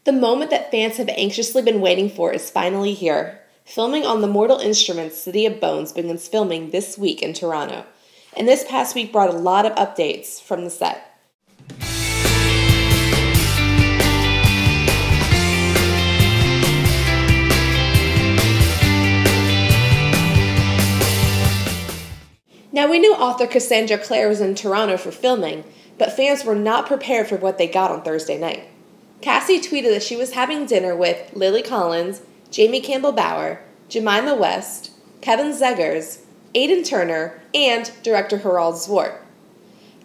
The moment that fans have anxiously been waiting for is finally here. Filming on the Mortal Instruments City of Bones begins filming this week in Toronto. And this past week brought a lot of updates from the set. Now, we knew author Cassandra Clare was in Toronto for filming, but fans were not prepared for what they got on Thursday night. Cassie tweeted that she was having dinner with Lily Collins, Jamie Campbell-Bower, Jemima West, Kevin Zegers, Aidan Turner, and director Harald Zwart.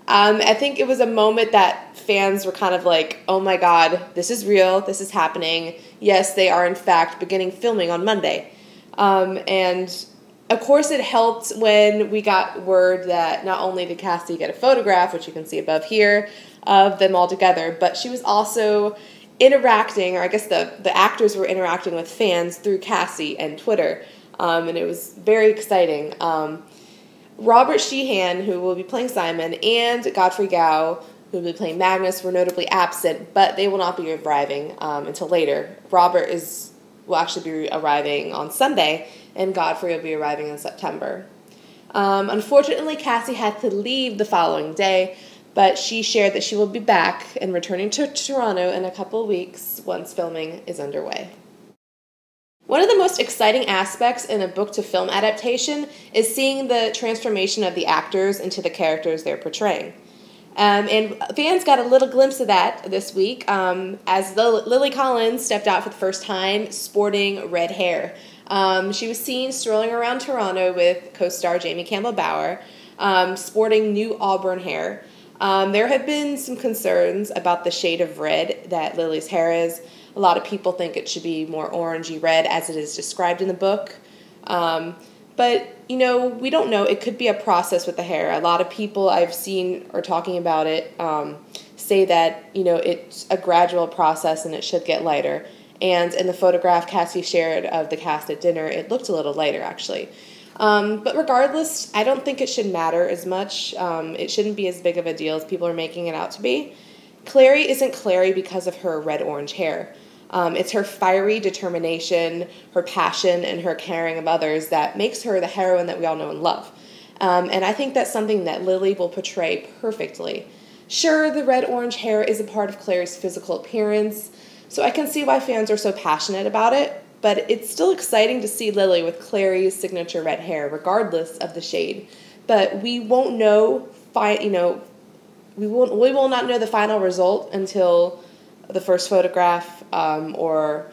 I think it was a moment that fans were kind of like, oh my god, this is real, this is happening. Yes, they are in fact beginning filming on Monday. And of course it helped when we got word that not only did Cassie get a photograph, which you can see above here, of them all together, but she was also interacting, or I guess the actors were interacting with fans through Cassie and Twitter, and it was very exciting. Robert Sheehan, who will be playing Simon, and Godfrey Gao, who will be playing Magnus, were notably absent, but they will not be arriving until later. Robert will actually be arriving on Sunday, and Godfrey will be arriving in September. Unfortunately, Cassie had to leave the following day, but she shared that she will be back and returning to Toronto in a couple of weeks once filming is underway. One of the most exciting aspects in a book-to-film adaptation is seeing the transformation of the actors into the characters they're portraying. And fans got a little glimpse of that this week as Lily Collins stepped out for the first time sporting red hair. She was seen strolling around Toronto with co-star Jamie Campbell-Bower, sporting new auburn hair. There have been some concerns about the shade of red that Lily's hair is. A lot of people think it should be more orangey red as it is described in the book. But, you know, we don't know. It could be a process with the hair. A lot of people I've seen are talking about it say that, you know, it's a gradual process and it should get lighter. And in the photograph Cassie shared of the cast at dinner, it looked a little lighter, actually. But regardless, I don't think it should matter as much. It shouldn't be as big of a deal as people are making it out to be. Clary isn't Clary because of her red-orange hair. It's her fiery determination, her passion, and her caring of others that makes her the heroine that we all know and love. And I think that's something that Lily will portray perfectly. Sure, the red-orange hair is a part of Clary's physical appearance, so I can see why fans are so passionate about it, but it's still exciting to see Lily with Clary's signature red hair, regardless of the shade. But we won't know, we will not know the final result until the first photograph or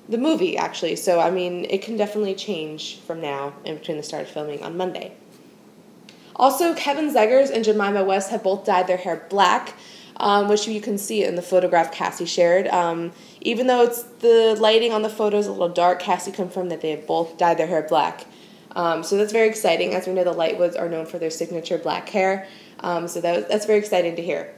the movie, actually. So, I mean, it can definitely change from now in between the start of filming on Monday. Also, Kevin Zegers and Jemima West have both dyed their hair black, which you can see in the photograph Cassie shared. Even though the lighting on the photo is a little dark, Cassie confirmed that they have both dyed their hair black. So that's very exciting, as we know the Lightwoods are known for their signature black hair. So that's very exciting to hear.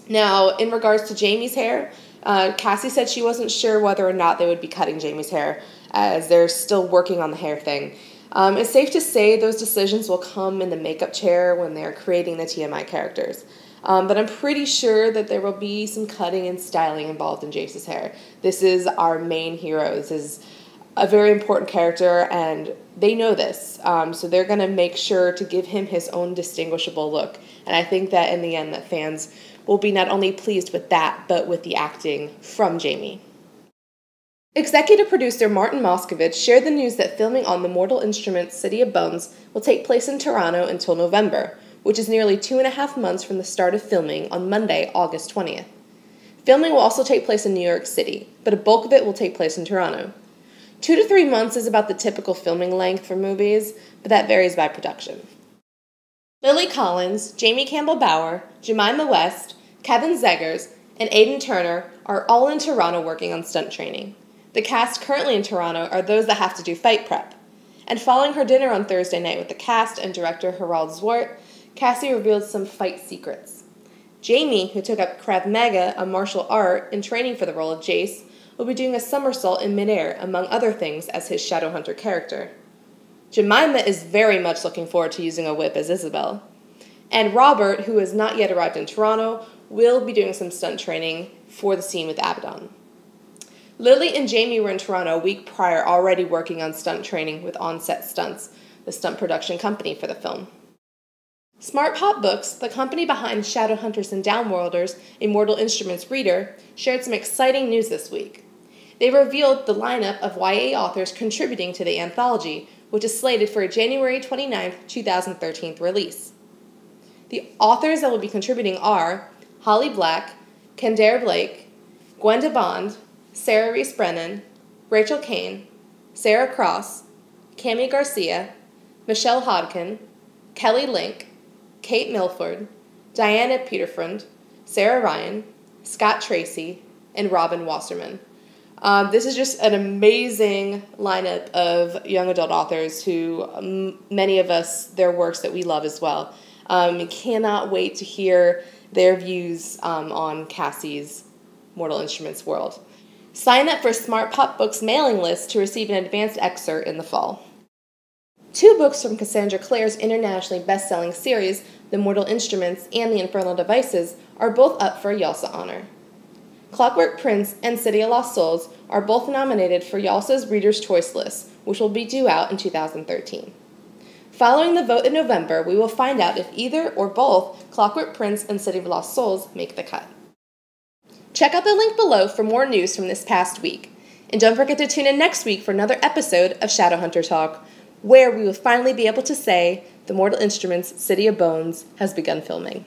Now, in regards to Jamie's hair, Cassie said she wasn't sure whether or not they would be cutting Jamie's hair, as they're still working on the hair thing. It's safe to say those decisions will come in the makeup chair when they're creating the TMI characters. But I'm pretty sure that there will be some cutting and styling involved in Jace's hair. This is our main hero. This is a very important character, and they know this. So they're going to make sure to give him his own distinguishable look. And I think that in the end that fans will be not only pleased with that, but with the acting from Jamie. Executive producer Martin Moscovitch shared the news that filming on the Mortal Instruments City of Bones will take place in Toronto until November, which is nearly 2.5 months from the start of filming on Monday, August 20th. Filming will also take place in New York City, but a bulk of it will take place in Toronto. 2 to 3 months is about the typical filming length for movies, but that varies by production. Lily Collins, Jamie Campbell-Bower, Jemima West, Kevin Zegers, and Aidan Turner are all in Toronto working on stunt training. The cast currently in Toronto are those that have to do fight prep. And following her dinner on Thursday night with the cast and director Harald Zwart, Cassie revealed some fight secrets. Jamie, who took up Krav Maga, a martial art, in training for the role of Jace, will be doing a somersault in midair, among other things, as his Shadowhunter character. Jemima is very much looking forward to using a whip as Isabel. And Robert, who has not yet arrived in Toronto, will be doing some stunt training for the scene with Abaddon. Lily and Jamie were in Toronto a week prior, already working on stunt training with On-Set Stunts, the stunt production company for the film. Smart Pop Books, the company behind Shadowhunters and Downworlders, a Mortal Instruments reader, shared some exciting news this week. They revealed the lineup of YA authors contributing to the anthology, which is slated for a January 29, 2013 release. The authors that will be contributing are Holly Black, Kendare Blake, Gwenda Bond, Sarah Reese Brennan, Rachel Kane, Sarah Cross, Cami Garcia, Michelle Hodkin, Kelly Link, Kate Milford, Diana Peterfriend, Sarah Ryan, Scott Tracy, and Robin Wasserman. This is just an amazing lineup of young adult authors who, many of us, their works that we love as well. Cannot wait to hear their views on Cassie's Mortal Instruments world. Sign up for Smart Pop Books mailing list to receive an advanced excerpt in the fall. 2 books from Cassandra Clare's internationally best-selling series, The Mortal Instruments and The Infernal Devices, are both up for a YALSA honor. Clockwork Prince and City of Lost Souls are both nominated for YALSA's Reader's Choice List, which will be due out in 2013. Following the vote in November, we will find out if either or both Clockwork Prince and City of Lost Souls make the cut. Check out the link below for more news from this past week. And don't forget to tune in next week for another episode of Shadowhunter Talk, where we will finally be able to say the Mortal Instruments City of Bones has begun filming.